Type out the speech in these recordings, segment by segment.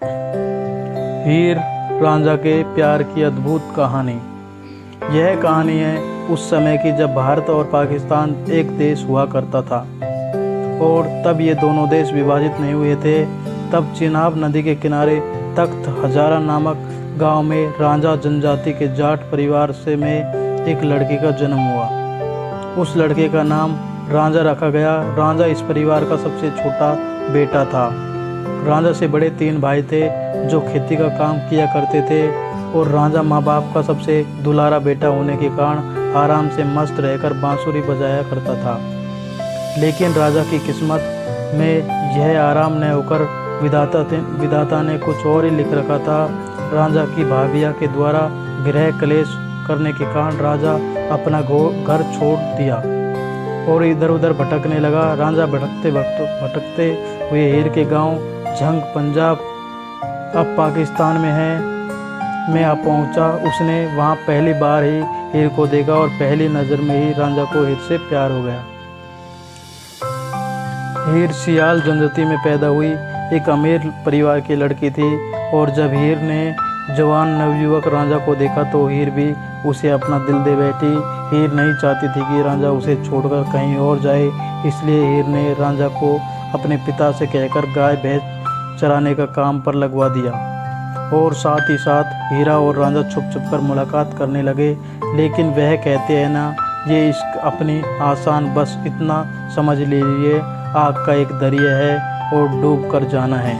हीर रांझा के प्यार की अद्भुत कहानी। यह कहानी है उस समय की जब भारत और पाकिस्तान एक देश हुआ करता था और तब ये दोनों देश विभाजित नहीं हुए थे। तब चिनाब नदी के किनारे तख्त हजारा नामक गांव में रांझा जनजाति के जाट परिवार से में एक लड़के का जन्म हुआ। उस लड़के का नाम रांझा रखा गया। रांझा इस परिवार का सबसे छोटा बेटा था। रांझा से बड़े 3 भाई थे जो खेती का काम किया करते थे और रांझा माँ बाप का सबसे दुलारा बेटा होने के कारण आराम से मस्त रहकर बांसुरी बजाया करता था। लेकिन राजा की किस्मत में यह आराम न होकर विधाता ने कुछ और ही लिख रखा था। रांझा की भाभिया के द्वारा गृह क्लेश करने के कारण राजा अपना घर छोड़ दिया और इधर उधर भटकने लगा। रांझा भटकते हुए हीर के गांव झंग पंजाब अब पाकिस्तान में आ पहुंचा। उसने वहां पहली बार ही हीर को देखा और पहली नज़र में ही रांझा को हीर से प्यार हो गया। हीर सियाल जनजाति में पैदा हुई एक अमीर परिवार की लड़की थी और जब हीर ने जवान नवयुवक रांझा को देखा तो हीर भी उसे अपना दिल दे बैठी। हीर नहीं चाहती थी कि रांझा उसे छोड़कर कहीं और जाए, इसलिए हीर ने रांझा को अपने पिता से कहकर गाय भैंस चराने का काम पर लगवा दिया और साथ ही साथ हीरा और रांझा छुप छुप कर मुलाकात करने लगे। लेकिन वह कहते हैं ना, ये इश्क अपनी आसान, बस इतना समझ लीजिए आग का एक दरिया है और डूब कर जाना है।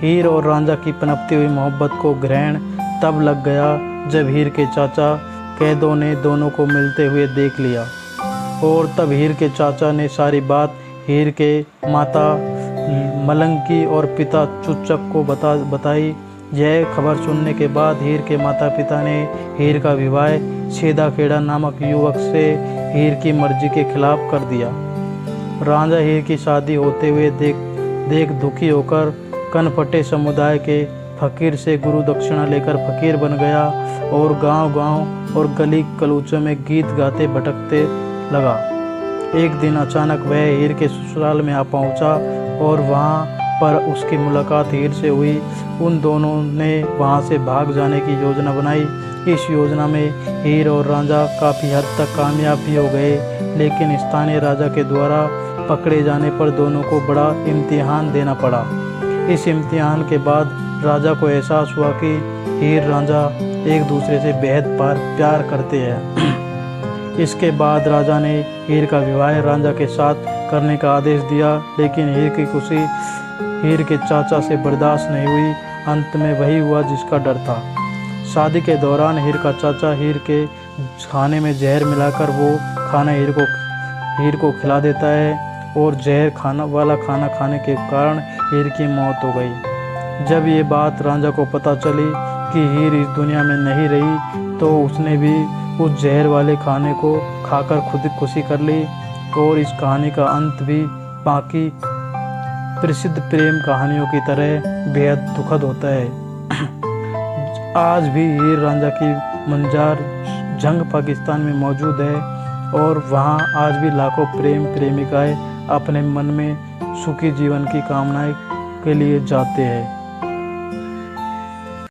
हीर और रांझा की पनपती हुई मोहब्बत को ग्रहण तब लग गया जब हीर के चाचा कैदों ने दोनों को मिलते हुए देख लिया और तब हीर के चाचा ने सारी बात हीर के माता मलंकी और पिता चुचक को बताई। यह खबर सुनने के बाद हीर के माता पिता ने हीर का विवाह छेदा खेड़ा नामक युवक से हीर की मर्जी के खिलाफ कर दिया। रांझा हीर की शादी होते हुए देख दुखी होकर कनपटे समुदाय के फकीर से गुरु दक्षिणा लेकर फकीर बन गया और गांव-गांव और गली कलूचों में गीत गाते भटकते लगा। एक दिन अचानक वह हीर के ससुराल में आ पहुंचा और वहां पर उसकी मुलाकात हीर से हुई। उन दोनों ने वहां से भाग जाने की योजना बनाई। इस योजना में हीर और रांझा काफ़ी हद तक कामयाब भी हो गए, लेकिन स्थानीय राजा के द्वारा पकड़े जाने पर दोनों को बड़ा इम्तिहान देना पड़ा। इस इम्तिहान के बाद राजा को एहसास हुआ कि हीर रांझा एक दूसरे से बेहद प्यार करते हैं। इसके बाद राजा ने हीर का विवाह रांझा के साथ करने का आदेश दिया, लेकिन हीर की खुशी हीर के चाचा से बर्दाश्त नहीं हुई। अंत में वही हुआ जिसका डर था। शादी के दौरान हीर का चाचा हीर के खाने में जहर मिलाकर वो खाना हीर को खिला देता है और जहर खाना खाने के कारण हीर की मौत हो गई। जब ये बात रांझा को पता चली कि हीर इस दुनिया में नहीं रही तो उसने भी उस जहर वाले खाने को खाकर खुद खुशी कर ली। और इस कहानी का अंत भी बाकी प्रसिद्ध प्रेम कहानियों की तरह बेहद दुखद होता है। आज भी हीर रांझा की मंजार झंग पाकिस्तान में मौजूद है और वहाँ आज भी लाखों प्रेम प्रेमिकाएं अपने मन में सुखी जीवन की कामनाएं के लिए जाते हैं।